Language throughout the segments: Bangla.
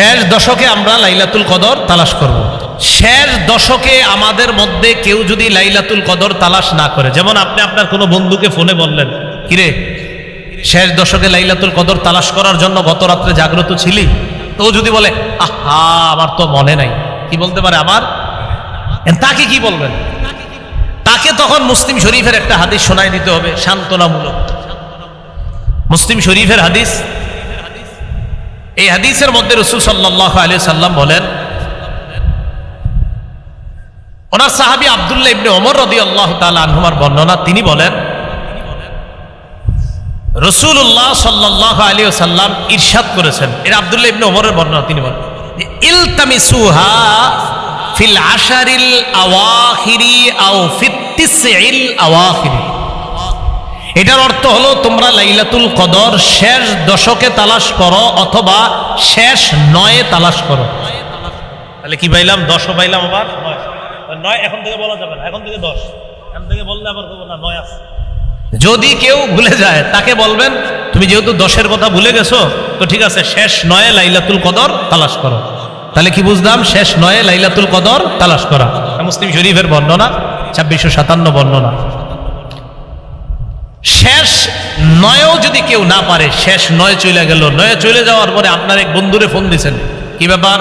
শেষ দশকে আমরা লাইলাতুল কদর তালাশ করব। শেষ দশকে আমাদের মধ্যে কেউ যদি লাইলাতুল কদর তালাশ না করে, যেমন আপনি আপনার কোনো বন্ধুকে ফোনে বললেন, কিরে শেষ দশকে লাইলাতুল কদর তালাশ করার জন্য গত রাত্রে জাগ্রত ছিলি, তো যদি বলে আহা আমার তো মনে নাই, কি বলতে পারে আমার, তাকে কি বলবেন? তাকে তখন মুসলিম শরীফের একটা হাদিস শোনায় দিতে হবে সান্ত্বনামূলক। মুসলিম শরীফের হাদিস, এই হাদিসের মধ্যে রাসূল সাল্লাল্লাহু আলাইহি সাল্লাম বলেন, ওনার সাহাবী আব্দুল্লাহ ইবনে ওমর রাদিয়াল্লাহু তাআলা আনহুমার বর্ণনা, তিনি বলেন রাসূলুল্লাহ সাল্লাল্লাহু আলাইহি ওয়াসাল্লাম ইরশাদ করেছেন, এটা আব্দুল্লাহ ইবনে ওমরের বর্ণনা, তিনি বলেন ইলতামিসুহা ফিল আশারিল আওয়াখিরি আও ফিত তিসইল আওয়াখিরি। এটার অর্থ হলো তোমরা লাইলাতুল কদর শেষ দশকে তালাশ করো অথবা শেষ নয়ে তালাশ করো। তাহলে কি পাইলাম? 10ও পাইলাম, আবার 9 এখন থেকে বলা যাবে না, এখন থেকে 10, এখন থেকে বললে আবার বলবো না 9 আছে। যদি কেউ ভুলে যায় তাকে বলবেন তুমি যেহেতু 10-এর কথা ভুলে গেছো, তো ঠিক আছে শেষ নয়ে লাইলাতুল কদর তালাশ করো। তাহলে কি বুঝলাম? শেষ নয়ে লাইলাতুল কদর তালাশ করা। মুসলিম শরীফের বর্ণনা, 2657 বর্ণনা। শেষ নয়ও যদি কেউ না পারে, শেষ 9 চলে গেল, 9 চলে যাওয়ার পরে আপনার এক বন্ধুরে ফোন দিয়েছেন, কি ব্যাপার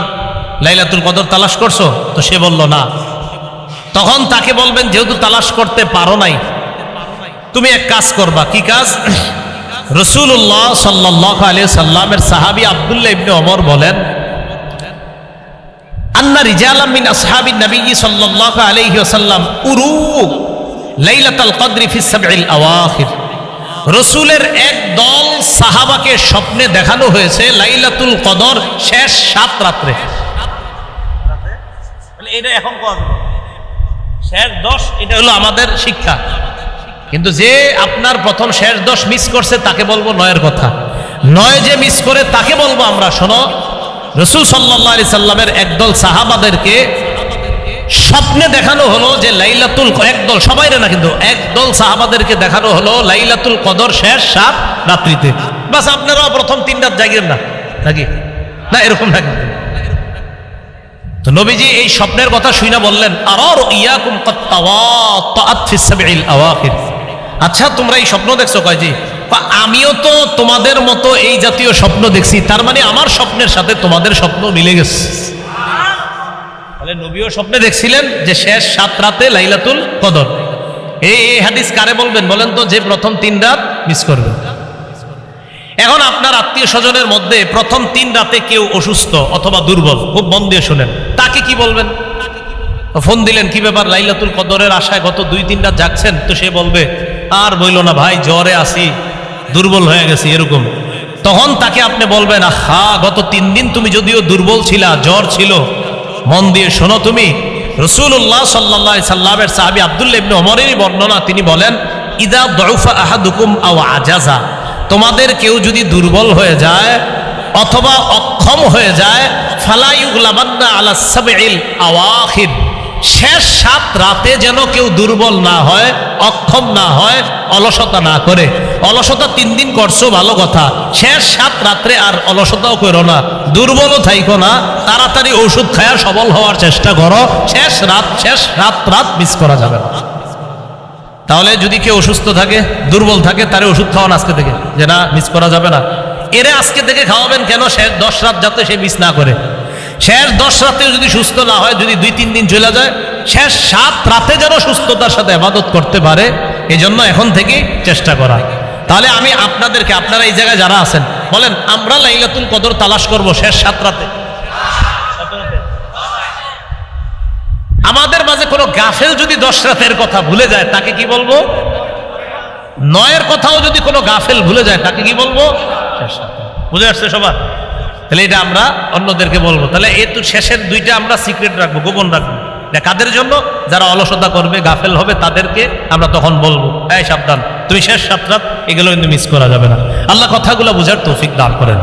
লাইলাতুল কদর তালাশ করছো? তো সে বলল না। তখন তাকে বলবেন যেহেতু তালাশ করতে পারো নাই, তুমি এক কাজ করবা। কি কাজ? রাসূলুল্লাহ সাল্লাল্লাহু আলাইহি সাল্লামের সাহাবী আব্দুল্লাহ ইবনে ওমর বলেন, আন্না রিজালাম মিন আসহাবিন নবী সাল্লাল্লাহু আলাইহি ওয়াসাল্লাম উরু লাইলাতুল কদরি ফিস সাবইল আওয়াখির। রাসূলের এক দল সাহাবাকে স্বপ্নে দেখানো হয়েছে লাইলাতুল কদর শেষ 7 রাত্রে। তাহলে এটা এখন কত? শেষ 10। এটা হলো আমাদের শিক্ষা। কিন্তু যে আপনার প্রথম শেষ 10 মিস করছে তাকে বলবো 9-এর কথা। 9 যে মিস করে তাকে বলবো আমরা, শোনো রাসূল সাল্লাল্লাহু আলাইহি সাল্লামের একদল সাহাবাদেরকে স্বপ্নে দেখানো হলো যে লাইলাতুল, একদল, সবাইরে না কিন্তু, একদল সাহাবাদেরকে দেখানো হলো লাইলাতুল কদর শেষ 7 রাত্রিতে। বাস আপনারাও প্রথম 3 রাত জাগেন না নাকি? না এরকম না কিন্তু। তো নবীজি এই স্বপ্নের কথা শুনে বললেন, আরারু ইয়াকুম কাত তাওয়াত্তাআত ফিস সাবইল আওয়াখির। আচ্ছা তোমরা এই স্বপ্ন দেখছো? কয় জি। আমিও তো তোমাদের মতো এই জাতীয় স্বপ্ন দেখছি, তার মানে আমার স্বপ্নের সাথে তোমাদের স্বপ্ন মিলে গেছে। তাহলে নবীও স্বপ্নে দেখছিলেন যে শেষ 7 রাতে লাইলাতুল কদর। এই হাদিস কারে বলবেন বলেন তো? যে প্রথম 3 রাত মিস করবে। এখন আপনার আত্মীয় স্বজনের মধ্যে প্রথম 3 রাতে কেউ অসুস্থ অথবা দুর্বল, খুব মন দিয়ে শোনেন, তাকে কি বলবেন? ফোন দিলেন, কি ব্যাপার লাইলাতুল কদরের আশায় গত 2-3 রাত জাগছেন? তো সে বলবে আর বইলো না ভাই, জ্বরে আছি, দুর্বল হয়ে গেছি এরকম। তখন তাকে আপনি বলবেন, আহা গত 3 দিন তুমি যদিও দুর্বল ছিলা, জ্বর ছিল, মন দিয়ে শোনো তুমি, রাসূলুল্লাহ সাল্লাল্লাহু আলাইহি সাল্লামের সাহাবী আব্দুল্লাহ ইবনে ওমরেরই বর্ণনা, তিনি বলেন ইদা দুফা আহাদুকুম আও আজাজা, তোমাদের কেউ যদি দুর্বল হয়ে যায় অথবা অক্ষম হয়ে যায়, ফালা ইউগলাবান্না আলা সাবইল আওয়াখির, শেষ 7 রাতে যেন কেউ দুর্বল না হয়, অক্ষম না হয়, অলসতা না করে। অলসতা 3 দিন করছো ভালো কথা, শেষ 7 রাত্রে আর অলসতাও করো না, দুর্বলও থাইকো না, তাড়াতাড়ি ওষুধ খায়া সবল হওয়ার চেষ্টা করো। শেষ রাত মিস করা যাবে না। তাহলে যদি কেউ অসুস্থ থাকে, দুর্বল থাকে, তারে ওষুধ খাওয়ান আজকে থেকে, যে না মিস করা যাবে না। এরে আজকে থেকে খাওয়াবেন কেন? শেষ 10 রাত যাতে সে মিস না করে। শেষ 10 রাতে যদি সুস্থ না হয়, যদি 2-3 দিন চলে যায়, শেষ 7 রাতে যেন সুস্থতার সাথে ইবাদত করতে পারে, এজন্য এখন থেকে চেষ্টা করা। তাহলে আমি আপনাদেরকে, আপনারা এই জায়গায় যারা আছেন, বলেন আমরা লাইলাতুল কদর তালাশ করব শেষ 7 রাতে। আমাদের মাঝে কোনো গাফেল যদি 10 রাতের কথা ভুলে যায় তাকে কি বলবো? 9-এর কথাও যদি কোনো গাফেল ভুলে যায় তাকে কি বলবো? বুঝে আসছে সবার? তাহলে এটা আমরা অন্যদেরকে বলবো। তাহলে এই তো শেষের 2টা আমরা সিক্রেট রাখবো, গোপন রাখবো। এটা কাদের জন্য? যারা অলসতা করবে, গাফেল হবে, তাদেরকে আমরা তখন বলবো এই সাবধান, তুমি শেষ 7 রাত এগুলো কিন্তু মিস করা যাবে না। আল্লাহ কথাগুলো বুঝার তৌফিক দান করেন।